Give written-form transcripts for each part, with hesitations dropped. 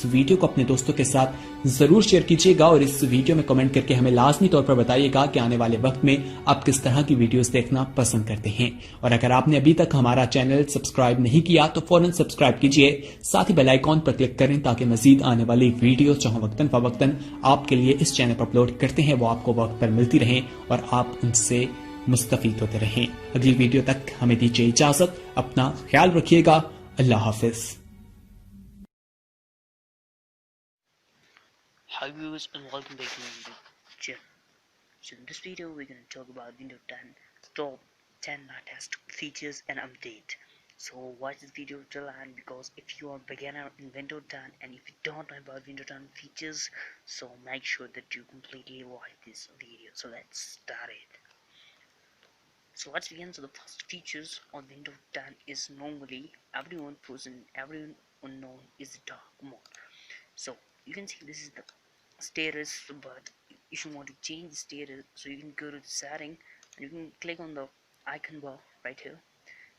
इस वीडियो को अपने दोस्तों के साथ जरूर शेयर कीजिएगा और इस वीडियो में कमेंट करके हमें लाजमी तौर पर बताइएगा कि आने वाले वक्त में आप किस तरह की वीडियोस देखना पसंद करते हैं। और अगर आपने अभी तक हमारा चैनल सब्सक्राइब नहीं किया तो फौरन सब्सक्राइब कीजिए, साथ ही बेल आइकॉन पर क्लिक करें ताकि मजीद आने वाली वीडियो जो वक्तन फवक्तन आपके लिए इस चैनल पर अपलोड करते हैं वो आपको वक्त पर मिलती रहें और आप उनसे मुस्तफीद होते रहें। अगली वीडियो तक हमें दीजिए इजाजत, अपना ख्याल रखिएगा। अल्लाह हाफिज। Hi viewers and welcome back to my video channel. So in this video we're going to talk about Windows 10 top 10 latest features and update. So watch this video till end because if you are a beginner in Windows 10 and if you don't know about Windows 10 features, so make sure that you completely watch this video. So let's start it. So let's begin. So the first features on Windows 10 is normally everyone unknown is the dark mode. So you can see this is the status, but if you want to change the status, so you can go to the setting and you can click on the icon bar right here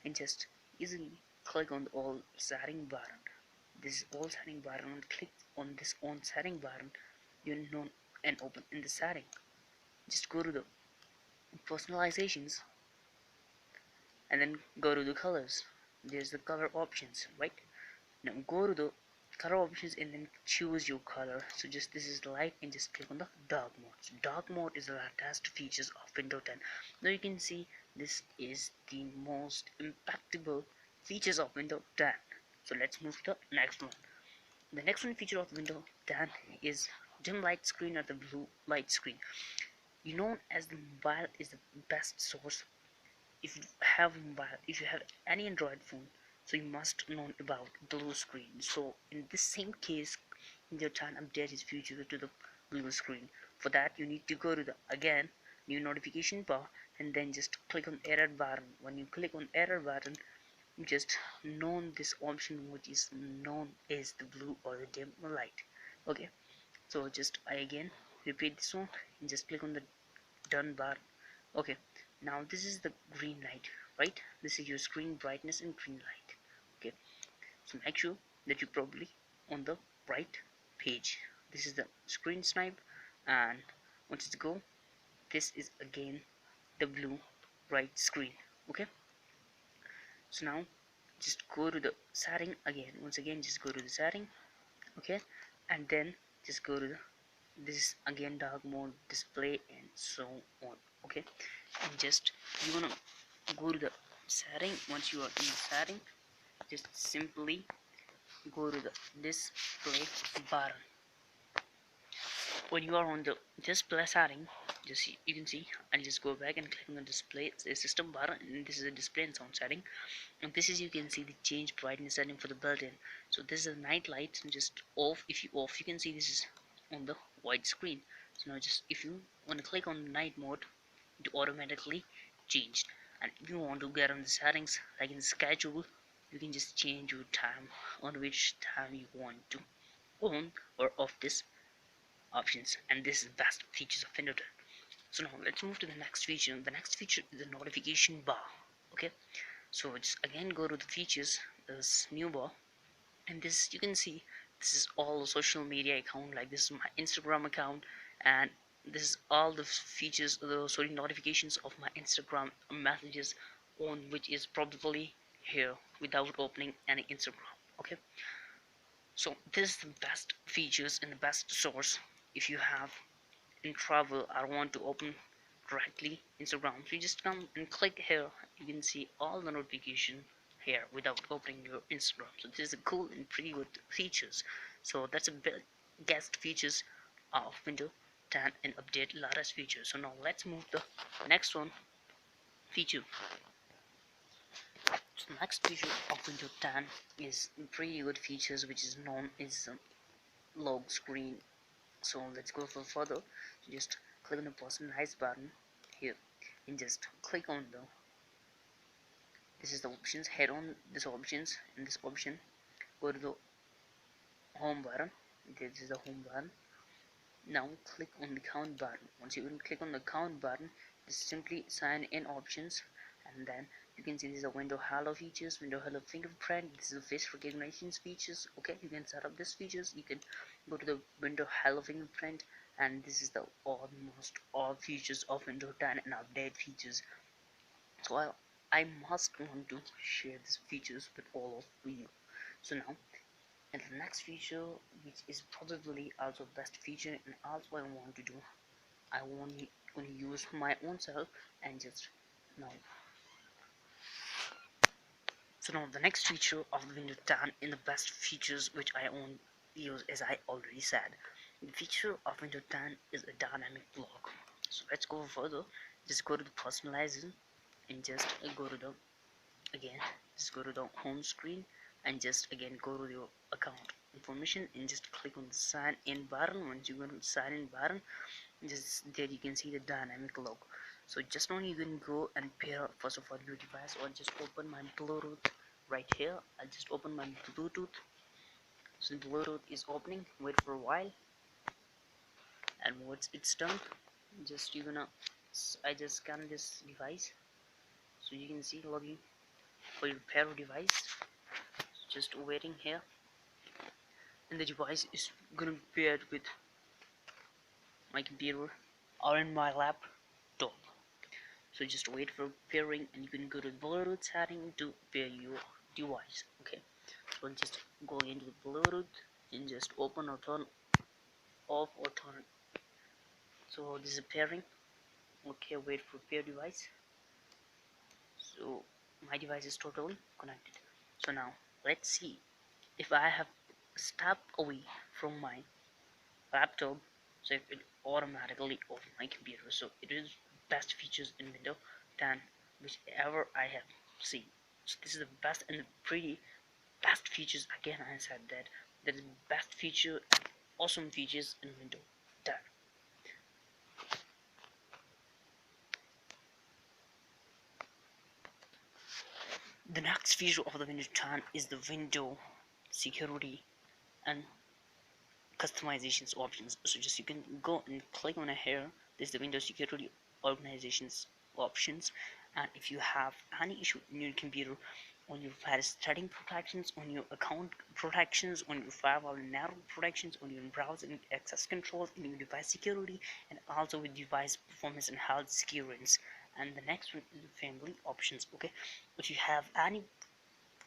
and just easily click on the all setting button. This is all setting button, and click on this on setting button, you know, and open in the setting. Just go to the personalizations and then go to the colors. There's the color options, right? Now go to the color options and then choose your color. So just this is the light and just click on the dark mode. So dark mode is the latest features of Windows 10. Now you can see this is the most impactful features of Windows 10. So let's move to the next one. The next one feature of Windows 10 is dim light screen or the blue light screen. You know as the mobile is the best source. If you have any Android phone, so you must know about blue screen. So in this same case, your turn update is future to the blue screen. For that you need to go to the again new notification bar and then just click on error button. When you click on error button, you just know this option which is known as the blue or the dim light. Okay, so just I again repeat this one and just click on the done bar. Okay, now this is the green light, right? This is your screen brightness and green light. Okay, so make sure that you probably on the right page. This is the screen snipe, and once it's go, this is again the blue right screen. Okay, so now just go to the setting again. Once again, just go to the setting. Okay, and then just go to the this again dark mode display and so on. Okay, and just you wanna go to the setting. Once you are in the setting, just simply go to the display button. When you are on the display setting, just you can see I'll just go back and click on the display the system button, and this is a display and sound setting, and this is you can see the change brightness setting for the built-in. So this is night lights and just off. If you off, you can see this is on the white screen. So now just if you want to click on night mode, it automatically changed. And if you want to get on the settings like in the schedule, you can just change your time on which time you want to on or off this options, and this is the best features of Windows 10. So now let's move to the next feature. The next feature is the notification bar. Okay, so just again go to the features, this new bar, and this you can see this is all the social media account, like this is my Instagram account, and this is all the features, the sorry notifications of my Instagram messages on which is probably here without opening any Instagram. Okay, so this is the best features and the best source if you have in travel I want to open directly Instagram. So you just come and click here, you can see all the notification here without opening your Instagram. So this is a cool and pretty good features. So that's a best features of Windows 10 and update latest features. So now let's move the next one feature. So the next feature of Windows 10 is pretty good features which is known as log screen. So let's go for further. So just click on the personalize button here and just click on the this is the options, head on this options, and this option go to the home button. This is the home button. Now click on the count button. Once you click on the count button, just simply sign in options and then You can see these are window hello features, window hello fingerprint. This is the face recognition features. Okay, you can set up these features. You can go to the window hello fingerprint, and this is the almost all features of Windows 10 and update features. So I must want to share these features with all of you. So now, and the next feature, which is probably also best feature, and also I want to do, I want to use my own self and just now. So now the next feature of the Windows 10 in the best features which I own use, as I already said. The feature of Windows 10 is a dynamic block. So let's go further. Just go to the personalization and just go to the again just go to the home screen and just again go to your account information and just click on the sign in button. Once you go to the sign in button, just there you can see the dynamic logo. So just now you can go and pair first of all your device, or just open my Bluetooth right here. I'll just open my Bluetooth. So Bluetooth is opening. Wait for a while, and once it's done, just you're gonna I just scan this device, so you can see login for your pair device. Just waiting here, and the device is gonna be paired with my computer or in my laptop. So just wait for pairing, and you can go to Bluetooth setting to pair your device. Okay, so just go into the Bluetooth and just open or turn off or turn. So this is pairing. Okay, wait for pair device. So my device is totally connected. So now let's see if I have stepped away from my laptop, so if it automatically off my computer. So it is best features in Windows 10 which ever I have seen. So this is the best and the pretty best features. Again, I said that that is best feature and awesome features in Windows 10. The next feature of the Windows 10 is the window security and customizations options. So just you can go and click on it here. This is the Windows security organizations options, and if you have any issue in your computer, on your virus setting protections, on your account protections, on your firewall and network protections, on your browser and access controls, in your device security, and also with device performance and health security. And the next one is the family options. Okay, if you have any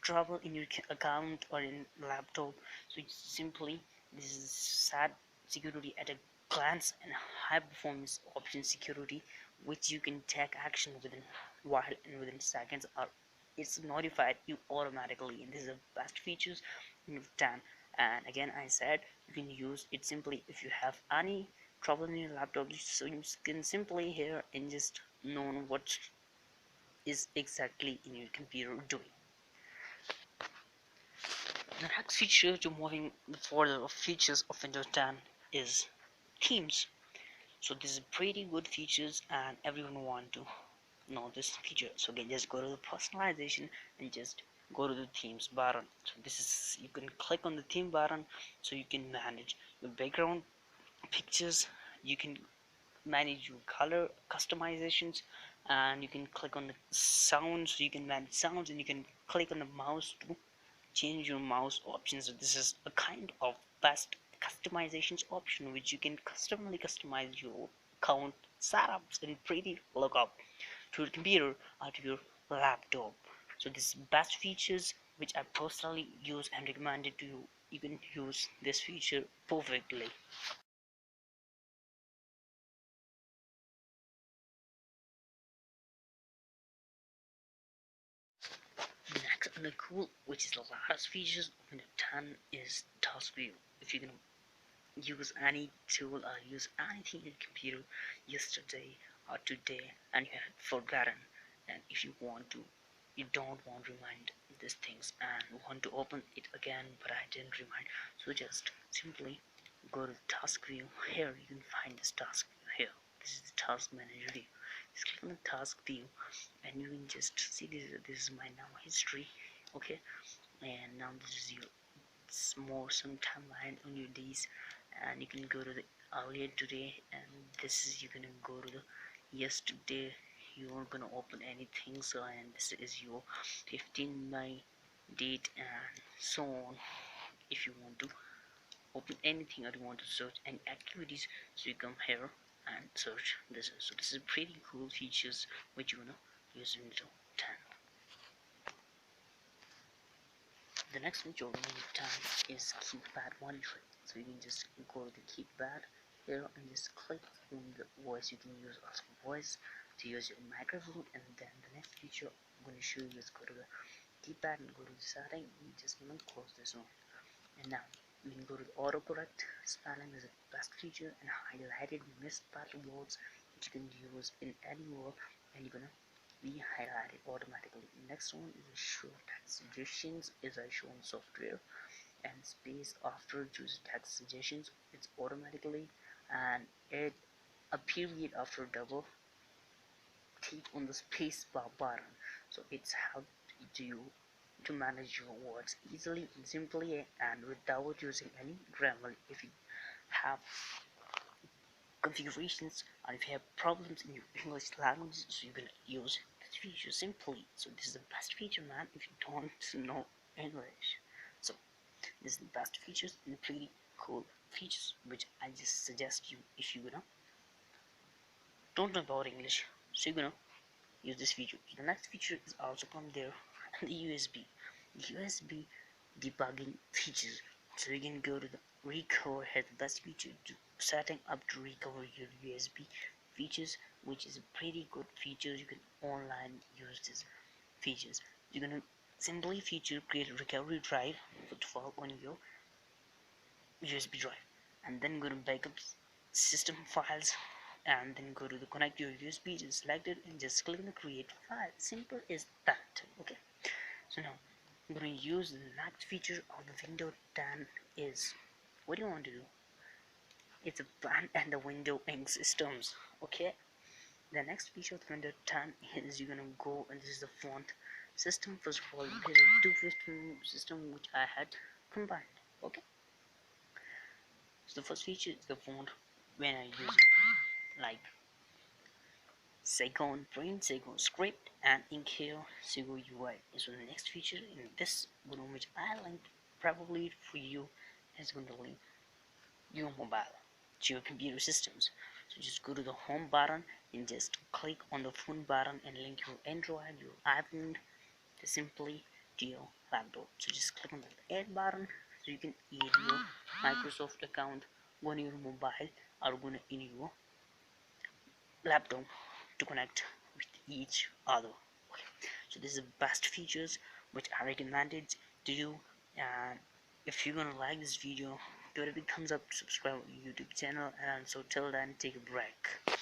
trouble in your account or in laptop, so it's simply this is sad security at a glance and high performance option security, which you can take action within while and within seconds, or it's notified you automatically. And this is the best features in 10. And again, I said you can use it simply if you have any trouble in your laptop, so you can simply here and just know what is exactly in your computer doing. The next feature to moving further of features of Windows 10 is themes. So this is pretty good features and everyone want to know this feature. So again, just go to the personalization and just go to the themes button. So this is, you can click on the theme button, so you can manage your background pictures, you can manage your color customizations, and you can click on the sounds, so you can manage sounds, and you can click on the mouse to change your mouse options. So this is a kind of best customizations option which you can customly customize your account setups and pretty lookup to your computer or to your laptop. So this best features which I personally use and recommend it to you. You can use this feature perfectly. Next on the cool, which is the last features of Windows 10, is task view. If you can use any tool or use anything in your computer yesterday or today and you had forgotten, and if you want to, you don't want to remind these things and want to open it again, but I didn't remind, so just simply go to the task view. Here you can find this task view here. This is the task manager view. Just click on the task view and you can just see this is my now history. Okay, and now this is your some timeline on your days, and you can go to the earlier today, and this is you can go to the yesterday you're gonna open anything. So, and this is your 15 May date and so on. If you want to open anything or you want to search any activities, so you come here and search this. So this is pretty cool features which you wanna use in Windows 10. The next feature we need time is keypad monitoring. So you can just go to the keypad here and just click on the voice. You can use also voice to use your microphone. And then the next feature I'm going to show you is go to the keypad and go to the setting. You just want to close this one. And now we can go to the autocorrect. Spelling is the best feature, and highlighted misspelled words which you can use in any word, and you're gonna be highlighted automatically. Next one is a show text suggestions, is a shown software, and space after choose text suggestions, it's automatically, and add a period after double click on the space bar button. So it's helped you to manage your words easily and simply and without using any grammar. If you have configurations and if you have problems in your English language, so you can use this feature simply. So this is the best feature, man, if you don't know English. So this is the best features and pretty cool features which I just suggest you if you don't know about English, so you're gonna use this feature. The next feature is also come there, and the USB debugging features. So you can go to the recover, has the best feature to setting up to recover your USB features, which is a pretty good feature. You can online use this features. You're gonna simply feature create a recovery drive for 12 on your USB drive, and then go to backup system files, and then go to the connect your USB, just select it and just click on the create file. Simple as that. Okay, so now I'm going to use the next feature of the Windows 10 is, what do you want to do? It's a brand and the window ink systems. Okay, the next feature of the Windows 10 is you're gonna go, and this is the font system. First of all, there are two system which I had combined. Okay, so the first feature is the font when I use it, like Saigon Print, Saigon Script, and Inkhale Saigon UI. So the next feature in this one which I linked probably for you is going to link your mobile to your computer systems. So just go to the home button and just click on the phone button and link your Android, your iPhone to simply to your laptop. So just click on the add button so you can add your Microsoft account on your mobile or on in your laptop to connect with each other. Okay. So this is the best features which I recommended to you, and if you're gonna like this video, give it a big thumbs up, subscribe to YouTube channel, and so till then take a break.